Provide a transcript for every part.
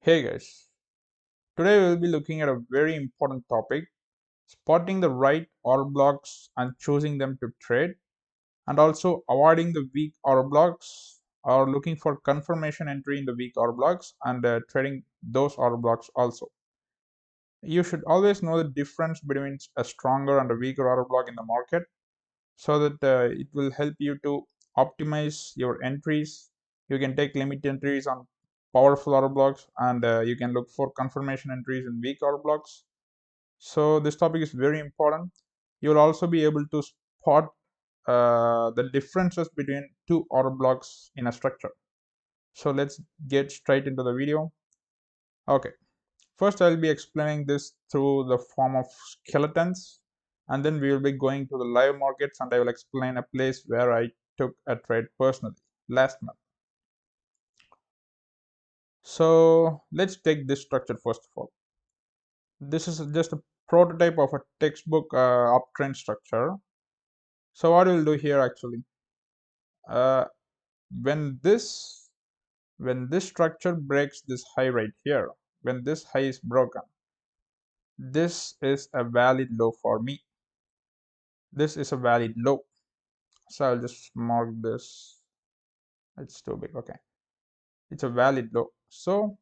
Hey guys, today we'll be looking at a very important topic, spotting the right order blocks and choosing them to trade, and also avoiding the weak order blocks or looking for confirmation entry in the weak order blocks and trading those order blocks also. You should always know the difference between a stronger and a weaker order block in the market so that it will help you to optimize your entries. You can take limit entries on powerful order blocks and you can look for confirmation entries in weak order blocks. So this topic is very important. You'll also be able to spot the differences between two order blocks in a structure. So let's get straight into the video. Okay, first I'll be explaining this through the form of skeletons, and then we will be going to the live markets and I will explain a place where I took a trade personally last month. So let's take this structure first of all. This is just a prototype of a textbook uptrend structure. So what we'll do here actually, uh, when this when this structure breaks this high right here, when this high is broken, this is a valid low for me. This is a valid low. So I'll just mark this. It's too big. Okay, it's a valid low. So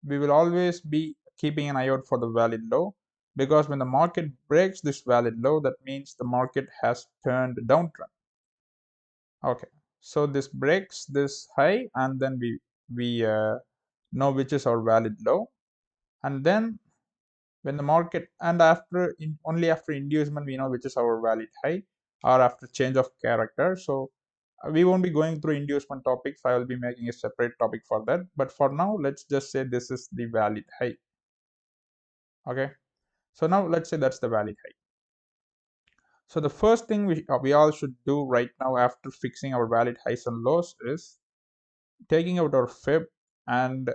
we will always be keeping an eye out for the valid low, because when the market breaks this valid low, that means the market has turned downtrend. Okay, so this breaks this high, and then we know which is our valid low, and then when the market and only after inducement we know which is our valid high, or after change of character. So we won't be going through inducement topics. I will be making a separate topic for that, but for now let's just say this is the valid high. Okay, so now let's say that's the valid high. So the first thing we all should do right now after fixing our valid highs and lows is taking out our fib and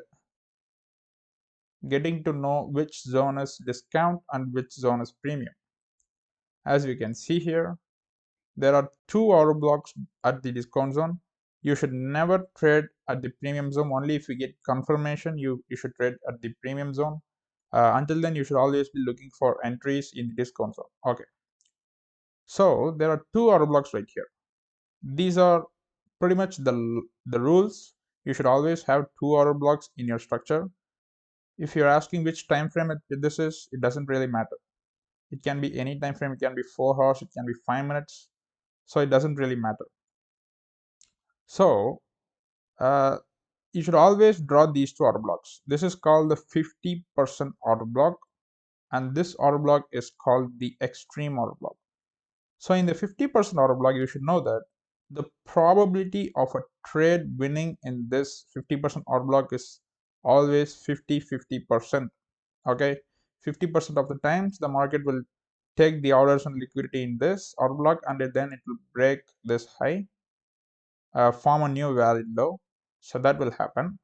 getting to know which zone is discount and which zone is premium. As we can see here, there are two order blocks at the discount zone. You should never trade at the premium zone. Only if you get confirmation, you should trade at the premium zone. Until then, you should always be looking for entries in the discount zone. Okay, so there are two order blocks right here. These are pretty much the rules. You should always have two order blocks in your structure. If you're asking which time frame this is, it doesn't really matter. It can be any time frame. It can be 4 hours. It can be 5 minutes. So it doesn't really matter. So uh, you should always draw these two order blocks. This is called the 50% order block, and this order block is called the extreme order block. So in the 50% order block, you should know that the probability of a trade winning in this 50% order block is always 50-50%. Okay, 50% of the times the market will take the orders and liquidity in this order block, and then it will break this high, form a new valid low. So that will happen.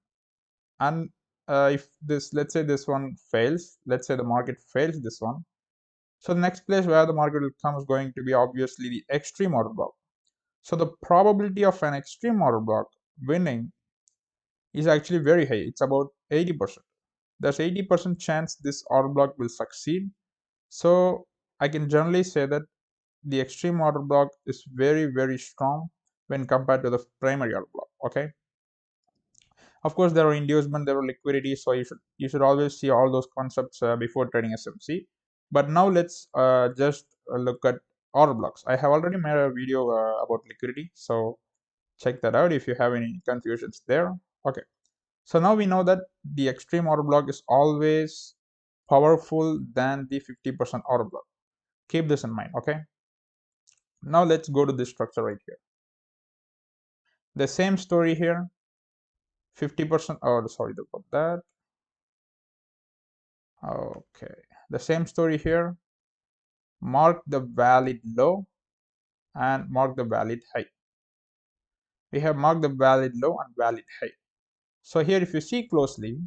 And if this, let's say this one fails, let's say the market fails this one, so the next place where the market will come is going to be obviously the extreme order block. So the probability of an extreme order block winning is actually very high. It's about 80%. There's 80% chance this order block will succeed. So I can generally say that the extreme order block is very strong when compared to the primary order block. Okay, of course there are inducement, there are liquidity, so you should always see all those concepts before trading SMC. But now let's just look at order blocks. I have already made a video about liquidity, so check that out if you have any confusions there. Okay, so now we know that the extreme order block is always powerful than the 50% order block. Keep this in mind. Okay, now let's go to this structure right here. The same story here. 50%, oh sorry about that. Okay, the same story here. Mark the valid low and mark the valid high. We have marked the valid low and valid high. So here if you see closely,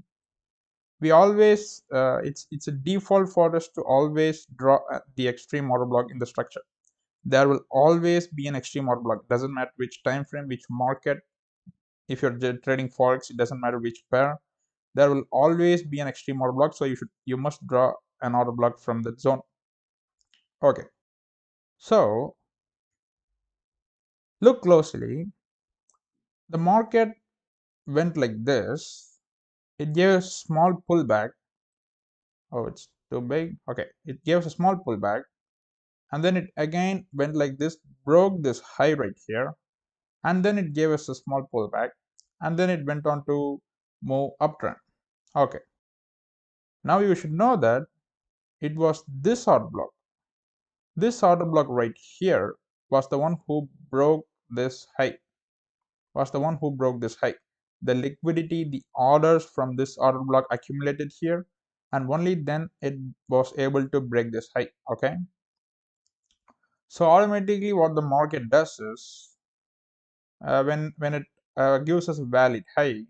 we always it's a default for us to always draw the extreme order block in the structure. There will always be an extreme order block. Doesn't matter which time frame, which market. If you're trading forex, it doesn't matter which pair. there will always be an extreme order block, so you must draw an order block from the zone. Okay, so look closely. The market went like this. It gave a small pullback. Oh, it's too big. Okay, it gave a small pullback, and then it again went like this, broke this high right here, and then it gave us a small pullback, and then it went on to move uptrend. Okay, now you should know that it was this order block. This order block right here was the one who broke this high. Was the one who broke this high. The liquidity, the orders from this order block accumulated here, and only then it was able to break this high. Okay, so automatically what the market does is when it gives us a valid high,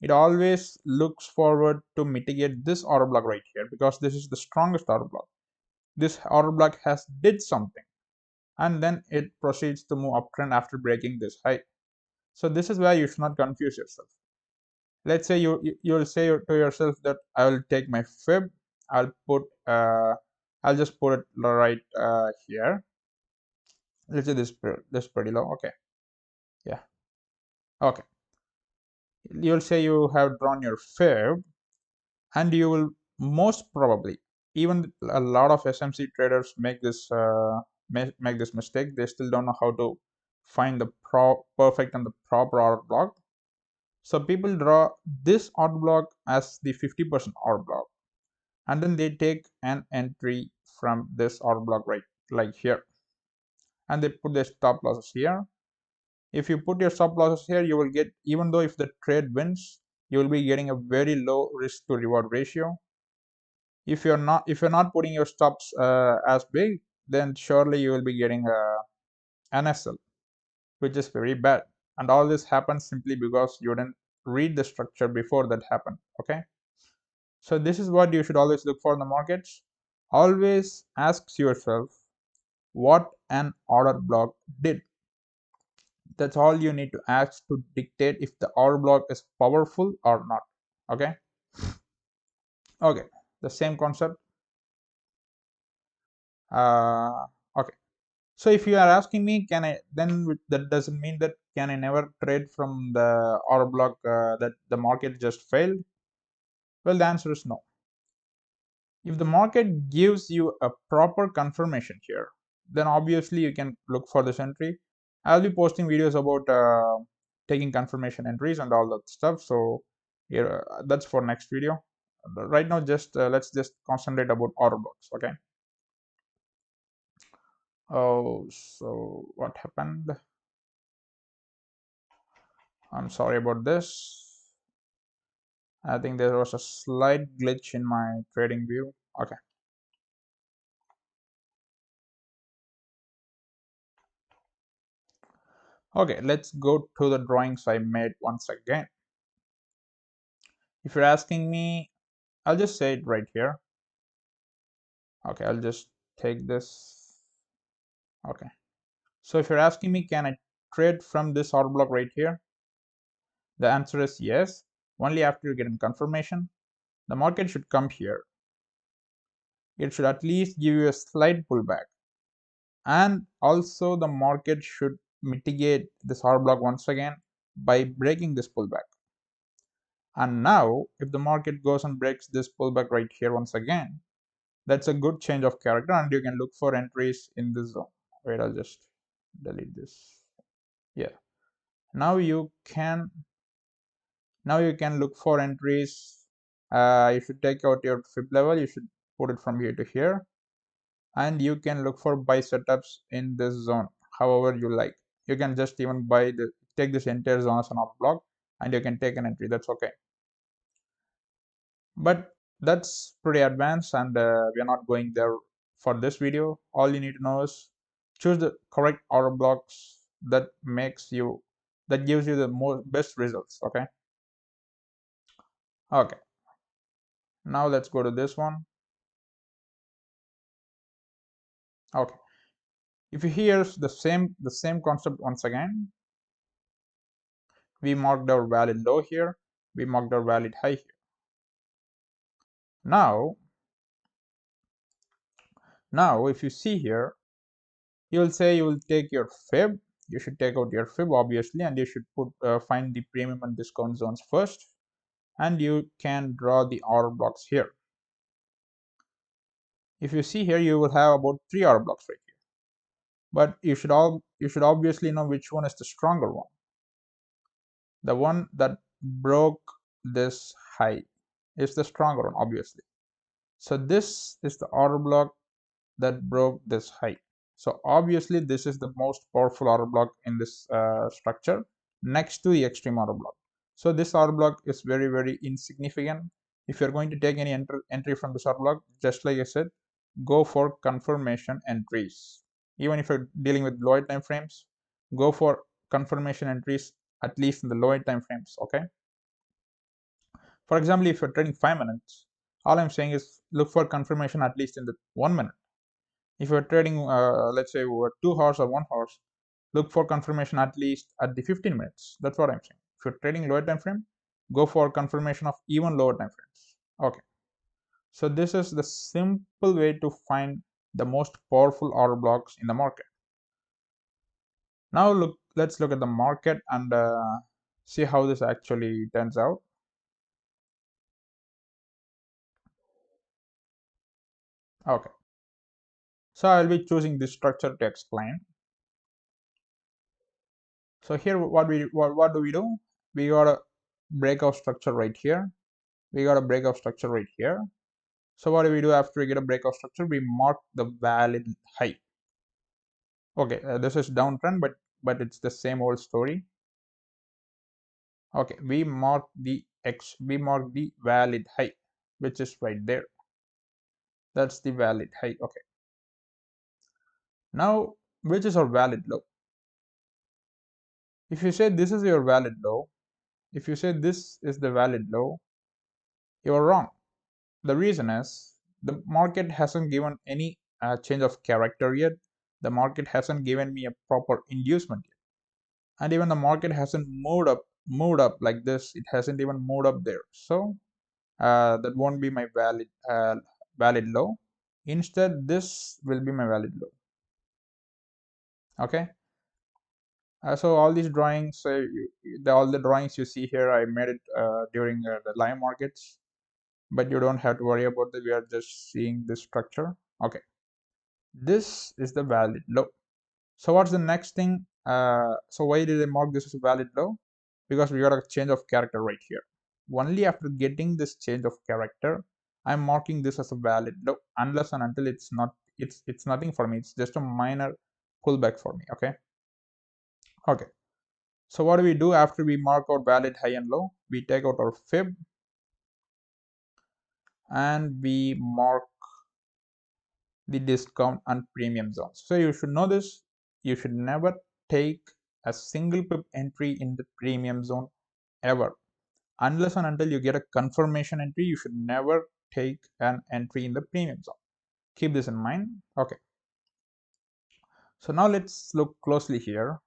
it always looks forward to mitigate this order block right here, because this is the strongest order block. This order block has did something, and then it proceeds to move uptrend after breaking this high. So this is where you should not confuse yourself. Let's say you'll say to yourself that I will take my fib, I'll put I'll just put it right here. Let's say this pretty low. Okay, yeah, okay. You'll say you have drawn your fib, and you will most probably, even a lot of SMC traders make this make this mistake. They still don't know how to find the perfect and the proper order block. So people draw this order block as the 50% order block, and then they take an entry from this order block right like here, and they put their stop losses here. If you put your stop losses here, you will get, even though if the trade wins, you will be getting a very low risk to reward ratio. If you're not putting your stops as big, then surely you will be getting an SL, which is very bad. And all this happens simply because you didn't read the structure before that happened. Okay, so this is what you should always look for in the markets. Always ask yourself what an order block did. That's all you need to ask to dictate if the order block is powerful or not. Okay, okay, the same concept. Okay, so if you are asking me, can I then, that doesn't mean that can I never trade from the order block that the market just failed? Well, the answer is no. If the market gives you a proper confirmation here, then obviously you can look for this entry. I'll be posting videos about taking confirmation entries and all that stuff. So here, that's for next video. Right now, just let's just concentrate about order blocks. Okay. Oh, so what happened? I'm sorry about this. I think there was a slight glitch in my trading view. Okay. Okay, let's go to the drawings I made once again. If you're asking me, I'll just say it right here. Okay, I'll just take this. Okay. So if you're asking me, can I trade from this order block right here? The answer is yes. Only after you get in confirmation. The market should come here. It should at least give you a slight pullback. And also the market should mitigate this order block once again by breaking this pullback. And now if the market goes and breaks this pullback right here once again, that's a good change of character, and you can look for entries in this zone. Wait, I'll just delete this. Yeah, now you can look for entries. You should take out your fib level, you should put it from here to here, and you can look for buy setups in this zone however you like. You can just even take this entire zone as an off block, and you can take an entry. That's okay, but that's pretty advanced, and we are not going there for this video. All you need to know is choose the correct order blocks that gives you the best results. Okay, okay, now let's go to this one. Okay, if you hear the same concept once again, we marked our valid low here, we marked our valid high here. Now, if you see here, you will say you will take your fib. You should take out your fib obviously, and you should put find the premium and discount zones first, and you can draw the order blocks here. If you see here, you will have about 3 order blocks right here. But you should obviously know which one is the stronger one. The one that broke this high is the stronger one, obviously. So this is the order block that broke this high. So obviously this is the most powerful order block in this structure next to the extreme order block. So this order block is very insignificant. If you're going to take any entry from this order block, just like I said, go for confirmation entries. Even if you're dealing with lower time frames, go for confirmation entries at least in the lower time frames. Okay. For example, if you're trading 5 minutes, all I'm saying is look for confirmation at least in the 1 minute. If you're trading, let's say over 2 hours or 1 hour, look for confirmation at least at the 15 minutes. That's what I'm saying. If you're trading lower time frame, go for confirmation of even lower time frames. Okay. So this is the simple way to find the most powerful order blocks in the market. Now let's look at the market and see how this actually turns out. Okay. So I'll be choosing this structure to explain. So here what do we do? We got a breakout structure right here. We got a breakout structure right here. So what do we do after we get a breakout structure? We mark the valid high. Okay, this is downtrend, but it's the same old story. Okay, we mark the valid high, which is right there. That's the valid high. Okay. Now, which is our valid low? If you say this is your valid low, if you say this is the valid low, you are wrong. The reason is the market hasn't given any change of character yet. The market hasn't given me a proper inducement yet, and even the market hasn't moved up like this. It hasn't even moved up there. So that won't be my valid low. Instead, this will be my valid low. Okay. So all these drawings, all the drawings you see here, I made it during the live markets, but you don't have to worry about that. We are just seeing this structure. Okay, this is the valid low. So what's the next thing? So why did I mark this as a valid low? Because we got a change of character right here. Only after getting this change of character, I'm marking this as a valid low, unless and until it's not. It's nothing for me. It's just a minor pullback for me. Okay. Okay. So what do we do after we mark out valid high and low? We take out our fib and we mark the discount and premium zones. So you should know this. You should never take a single pip entry in the premium zone ever. Unless and until you get a confirmation entry, you should never take an entry in the premium zone. Keep this in mind. Okay. So now let's look closely here.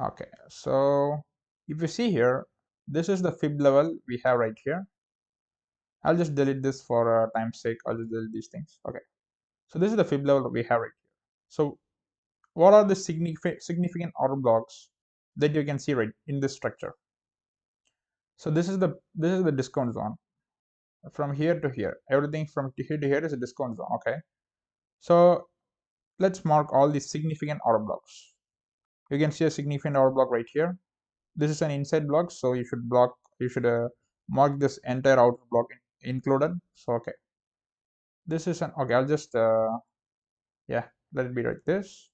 Okay. So if you see here, this is the fib level we have right here. I'll just delete this for time's sake. I'll just delete these things. Okay. So this is the fib level we have right here. So what are the significant order blocks that you can see right in this structure? So this is the discount zone. From here to here, everything from here to here is a discount zone. Okay. So let's mark all these significant order blocks. You can see a significant order block right here. This is an inside block, so you should mark this entire outer block included. So okay, this is an okay. I'll just yeah, let it be like this,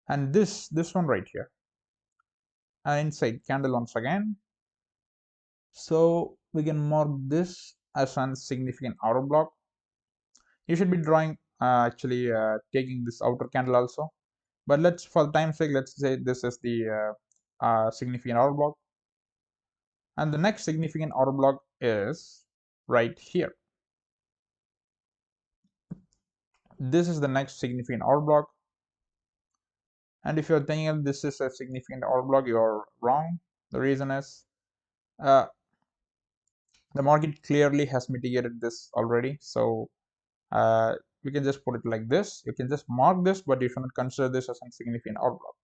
and this one right here, an inside candle once again. So we can mark this as a significant outer block. You should be drawing actually taking this outer candle also, but let's for time's sake, let's say this is the significant outer block, and the next significant outer block is right here. This is the next significant outer block, and if you're thinking this is a significant outer block, you're wrong. The reason is uh, The market clearly has mitigated this already, so uh, we can just put it like this. You can just mark this, but you should not consider this as a significant order block.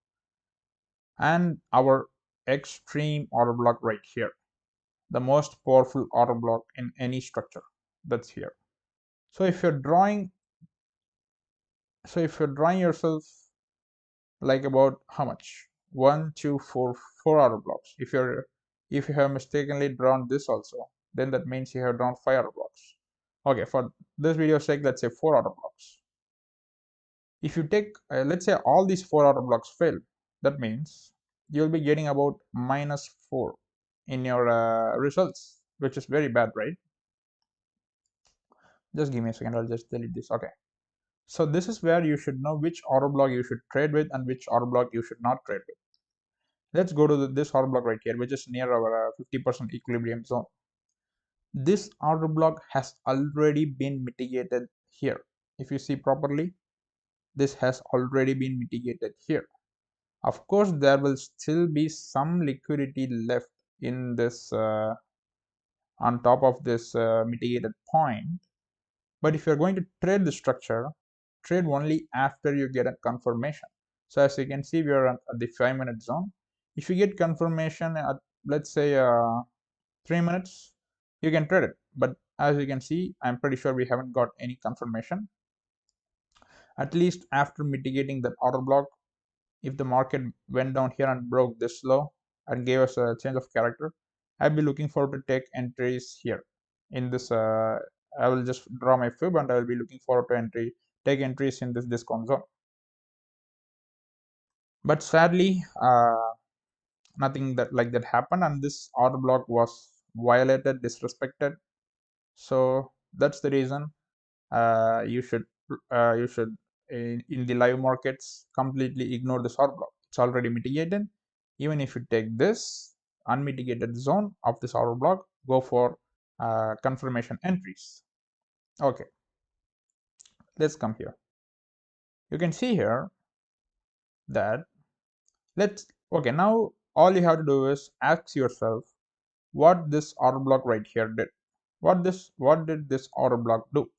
And our extreme order block right here, the most powerful order block in any structure, that's here. So if you're drawing, yourself like about how much, one, two, four order blocks. If you have mistakenly drawn this also, then that means you have drawn five order blocks. Okay, for this video's sake, let's say four order blocks. If you take, let's say all these four order blocks fail, that means you'll be getting about -4 in your results, which is very bad, right? Just give me a second, I'll just delete this. Okay, so this is where you should know which order block you should trade with and which order block you should not trade with. Let's go to this order block right here, which is near our 50% equilibrium zone. This order block has already been mitigated here. If you see properly, this has already been mitigated here. Of course, there will still be some liquidity left in this on top of this mitigated point. But if you're going to trade the structure, trade only after you get a confirmation. So as you can see, we are at the 5-minute zone. If you get confirmation at, let's say, 3 minutes, you can trade it. But as you can see, I'm pretty sure we haven't got any confirmation. At least after mitigating that order block, if the market went down here and broke this low and gave us a change of character, I'd be looking forward to take entries here in this. I will just draw my fib and I will be looking forward to take entries in this discount zone. But sadly, nothing that like that happened, and this order block was violated, disrespected. So that's the reason you should in the live markets completely ignore this order block. It's already mitigated. Even if you take this unmitigated zone of this order block, go for confirmation entries. Okay, let's come here. You can see here that let's okay, now all you have to do is ask yourself what this order block right here did. What did this order block do?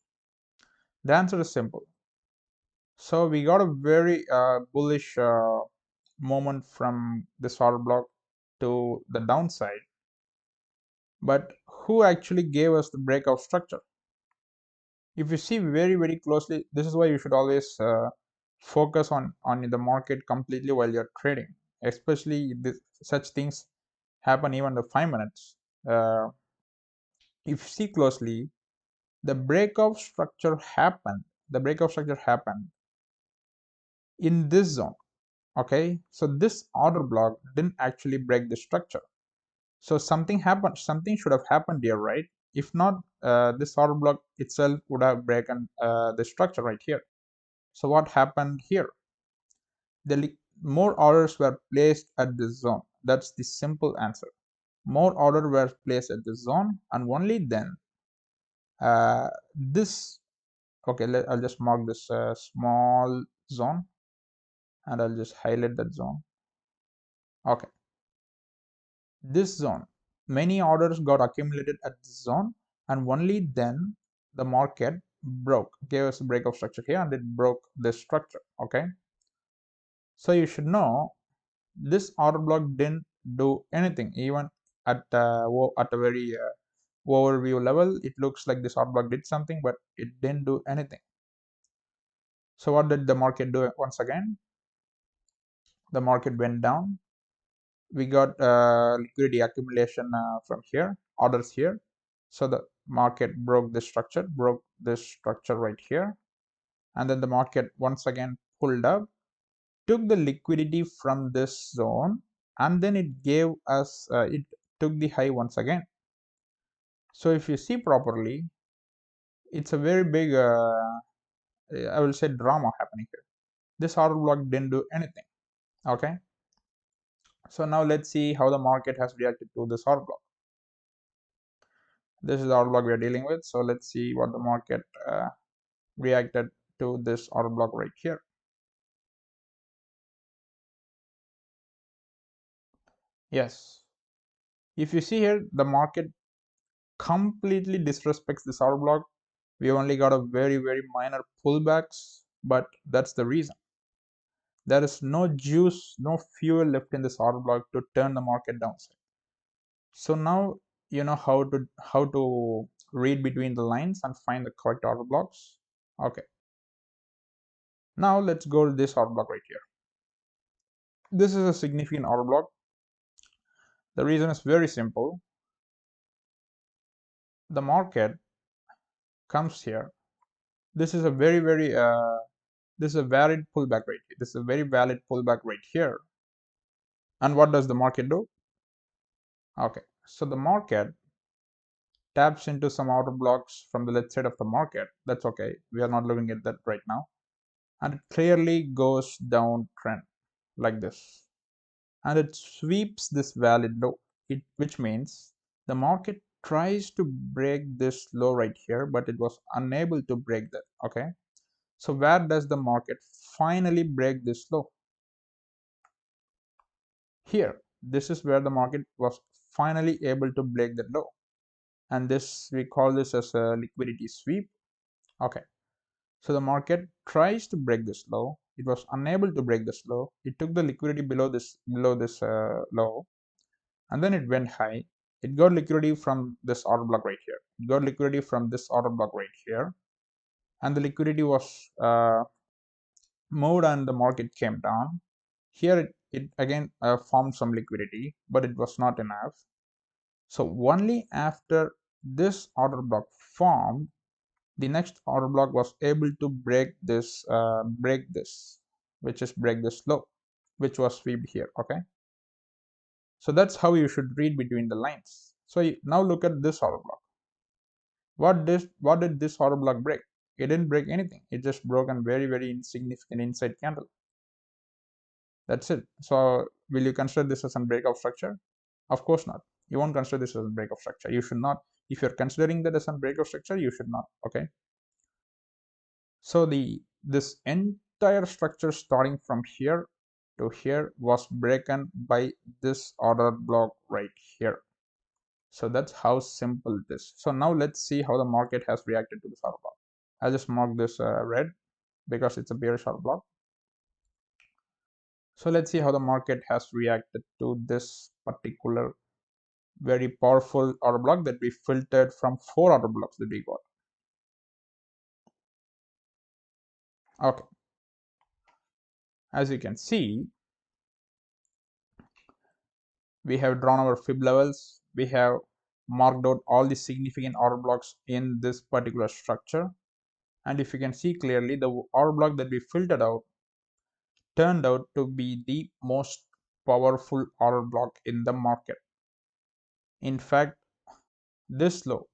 The answer is simple. So we got a very bullish moment from this order block to the downside. But who actually gave us the breakout structure? If you see very closely, this is why you should always focus on the market completely while you're trading. Especially such things happen even the 5 minutes. If you see closely, the breakout structure happened. The breakout structure happened in this zone. Okay, so this order block didn't actually break the structure. So something happened, something should have happened here, right? If not, this order block itself would have broken the structure right here. So what happened here? More orders were placed at this zone. That's the simple answer. More orders were placed at this zone, and only then this. Okay, I'll just mark this small zone, and I'll just highlight that zone. Okay, this zone, many orders got accumulated at this zone, and only then the market gave us a breakout structure here, and it broke this structure. Okay, so you should know this order block didn't do anything. Even at a very overview level, it looks like this order block did something, but it didn't do anything. So what did the market do? Once again, the market went down. We got liquidity accumulation from here, orders here. So the market broke this structure right here, and then the market once again pulled up, took the liquidity from this zone, and then it gave us it took the high once again. So if you see properly, it's a very big I will say drama happening here. This order block didn't do anything. Okay, so now let's see how the market has reacted to this order block. This is the order block we are dealing with, so let's see what the market reacted to this order block right here. Yes, if you see here, the market completely disrespects this order block. We only got a very minor pullbacks, but that's the reason. There is no juice, no fuel left in this order block to turn the market downside. So now you know how to read between the lines and find the correct order blocks. Okay, now let's go to this order block right here. This is a significant order block. The reason is very simple. The market comes here. This is a this is a valid pullback right here. This is a very valid pullback right here. And what does the market do? Okay, so the market taps into some order blocks from the left side of the market. That's okay. We are not looking at that right now. And it clearly goes downtrend like this. And it sweeps this valid low, which means the market tries to break this low right here, but it was unable to break that. Okay. So where does the market finally break this low? Here. This is where the market was finally able to break the low. And this, we call this as a liquidity sweep. Okay. So the market tries to break this low. It was unable to break this low. It took the liquidity below this low, and then it went high. It got liquidity from this order block right here. It got liquidity from this order block right here, and the liquidity was moved, and the market came down. Here it again formed some liquidity, but it was not enough. So only after this order block formed, the next order block was able to break this which is break this low, which was swept here. Okay, so that's how you should read between the lines. So now look at this order block. What did this order block break? It didn't break anything. It just broke a very insignificant inside candle. That's it. So will you consider this as a breakout structure? Of course not. You won't consider this as a breakout structure. You should not. If you're considering that as a breakout structure, you should not. Okay, so this entire structure starting from here to here was broken by this order block right here. So that's how simple it is. So now let's see how the market has reacted to this order block. I'll just mark this red because it's a bearish order block. So let's see how the market has reacted to this particular very powerful order block that we filtered from 4 order blocks that we got. Okay, as you can see, we have drawn our fib levels. We have marked out all the significant order blocks in this particular structure. And if you can see clearly, the order block that we filtered out turned out to be the most powerful order block in the market. In fact, this low,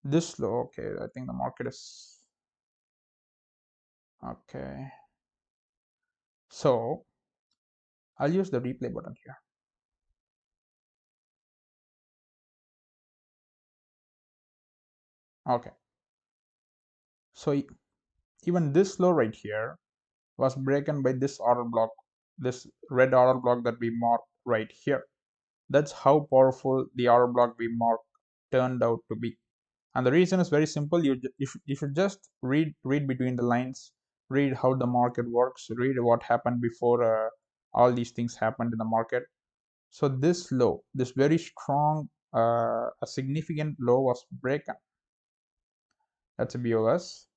okay, I think the market is okay. So I'll use the replay button here. Okay, so even this low right here was broken by this order block, this red order block that we marked right here. That's how powerful the order block we marked turned out to be. And the reason is very simple. You should just read between the lines, read how the market works, read what happened before all these things happened in the market. So this low, this very strong, a significant low was broken. That's a BOS,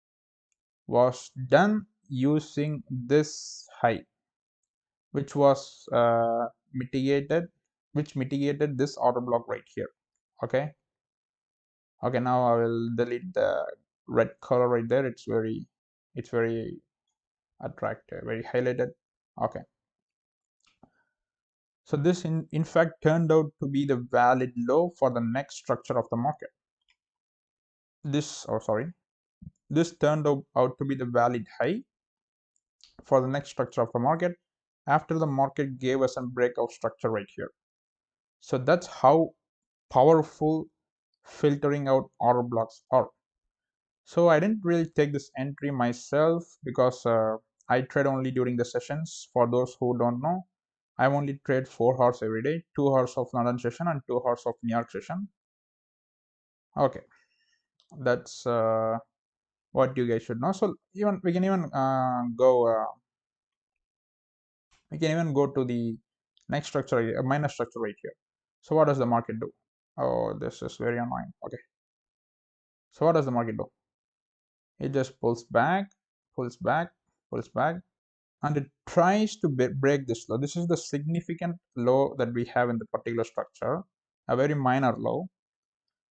was done using this high, which was mitigated this order block right here. Okay, now I will delete the red color right there. It's very attractive, very highlighted. Okay, so this in fact turned out to be the valid low for the next structure of the market. This turned out to be the valid high for the next structure of the market after the market gave us a breakout structure right here. So that's how powerful filtering out order blocks are. So I didn't really take this entry myself because I trade only during the sessions. For those who don't know, I only trade 4 hours every day, 2 hours of London session and 2 hours of New York session. Okay, that's what you guys should know. So even we can even go to the next structure, a minor structure right here. So what does the market do? Oh, this is very annoying. Okay, so what does the market do? It just pulls back, pulls back, pulls back, and it tries to break this low. This is the significant low that we have in the particular structure, a very minor low.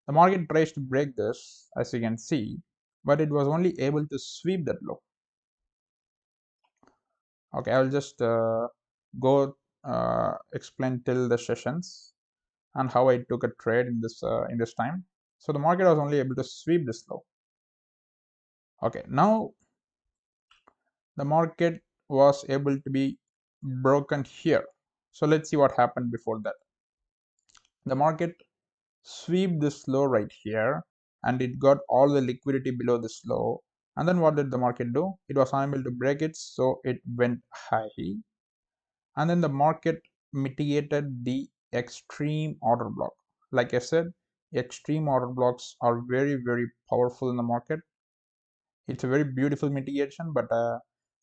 The market tries to break this, as you can see, but it was only able to sweep that low. Okay, I'll just go explain till the sessions and how I took a trade in this time. So the market was only able to sweep this low. Okay, now the market was able to be broken here. So let's see what happened before that. The market sweep this low right here, and it got all the liquidity below this low. And then what did the market do? It was unable to break it, so it went high. And then the market mitigated the extreme order block. Like I said, extreme order blocks are very powerful in the market. It's a very beautiful mitigation, but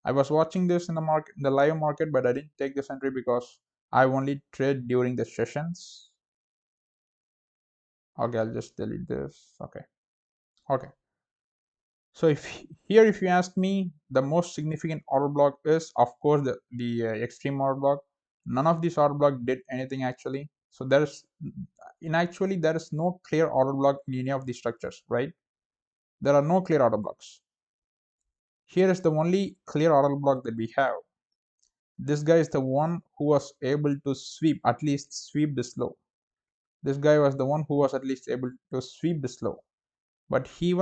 I was watching this in the market, in the live market, but I didn't take this entry because I only trade during the sessions. Okay, I'll just delete this. Okay. So if you ask me, the most significant order block is of course the extreme order block. None of these order block did anything actually. So there is no clear order block in any of these structures, right? There are no clear order blocks. Here is the only clear order block that we have. This guy is the one who was able to sweep, at least sweep this low. This guy was the one who was at least able to sweep this low. But he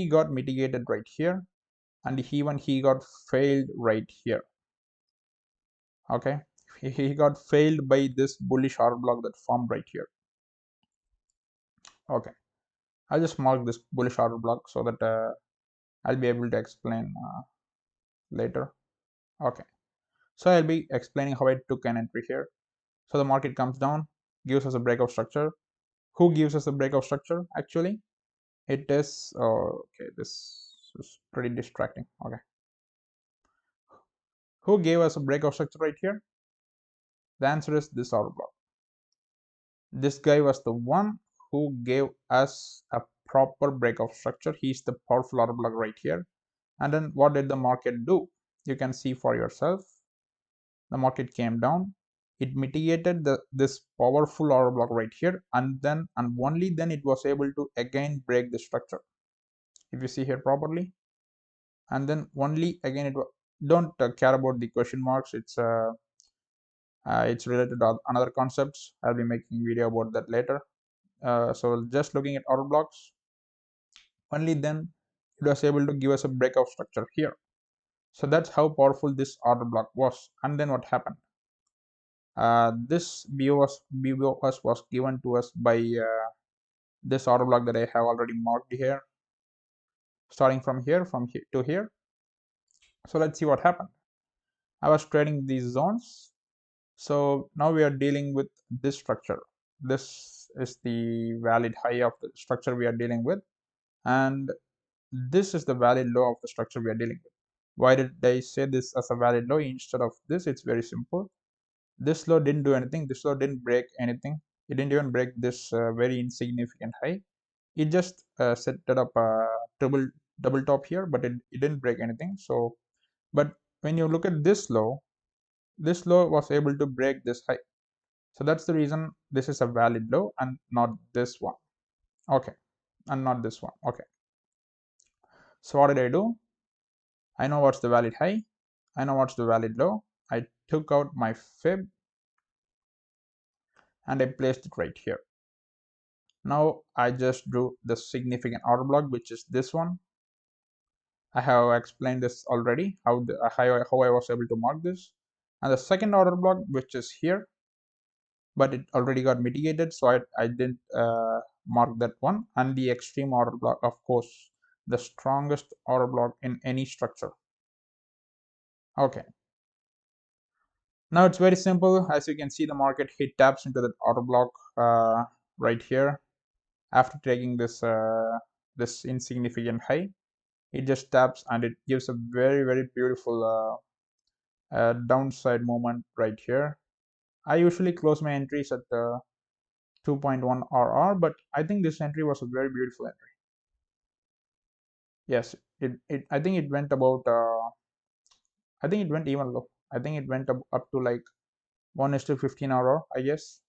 got mitigated right here, and he got failed right here. Okay, he got failed by this bullish R block that formed right here. Okay, I'll just mark this bullish R block so that I'll be able to explain later. Okay, so I'll be explaining how I took an entry here. So the market comes down, gives us a breakout structure. Who gives us a breakout structure? Actually, it is okay. This is pretty distracting. Okay, who gave us a breakout structure right here? The answer is this order block. This guy was the one who gave us a proper breakout structure. He's the powerful order block right here. And then what did the market do? You can see for yourself. The market came down. It mitigated this powerful order block right here, and only then it was able to again break the structure. If you see here properly, and then only again don't care about the question marks. It's related to another concepts. I'll be making video about that later. So just looking at order blocks, only then it was able to give us a breakout structure here. So that's how powerful this order block was. And then what happened? This BOS was given to us by this order block that I have already marked here, starting from here to here. So let's see what happened. I was trading these zones. So now we are dealing with this structure. This is the valid high of the structure we are dealing with, and this is the valid low of the structure we are dealing with. Why did I say this as a valid low instead of this? It's very simple. This low didn't do anything. This low didn't break anything. It didn't even break this very insignificant high. It just set it up a double top here, but it didn't break anything. So, but when you look at this low was able to break this high. So that's the reason this is a valid low and not this one. Okay, and not this one. Okay. So what did I do? I know what's the valid high. I know what's the valid low. I took out my fib and I placed it right here. Now I just drew the significant order block, which is this one. I have explained this already, how I was able to mark this. And the second order block, which is here, but it already got mitigated, so I didn't mark that one. And the extreme order block, of course, the strongest order block in any structure. Okay. Now it's very simple. As you can see, the market hit taps into that order block right here. After taking this insignificant high, it just taps and it gives a very beautiful downside movement right here. I usually close my entries at 2.1 RR, but I think this entry was a very beautiful entry. Yes, it I think it went about I think it went even low. I think it went up to like 1 is to 15 RR, I guess.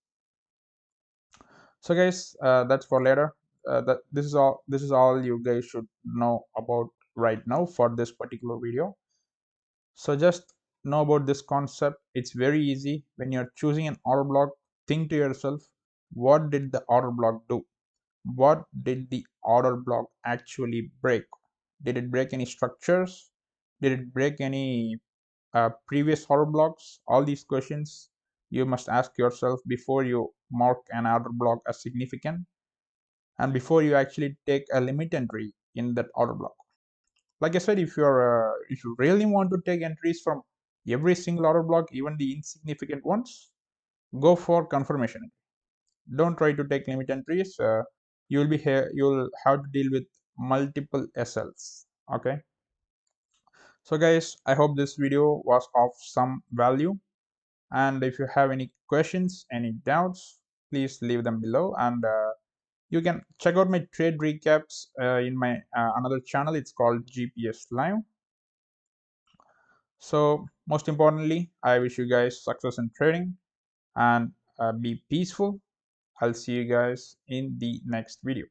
So guys, that's for later. That this is all you guys should know about right now for this particular video. So just know about this concept. It's very easy. When you're choosing an order block, think to yourself, what did the order block do? What did the order block actually break? Did it break any structures? Did it break any previous order blocks? All these questions you must ask yourself before you mark an order block as significant and before you actually take a limit entry in that order block. Like I said, if you really want to take entries from every single order block, even the insignificant ones, go for confirmation. Don't try to take limit entries. You'll be here. You'll have to deal with multiple SLs. Okay. So guys, I hope this video was of some value. And if you have any questions, any doubts, please leave them below. And you can check out my trade recaps in my another channel. It's called GPS Live. So most importantly, I wish you guys success in trading and be peaceful. I'll see you guys in the next video.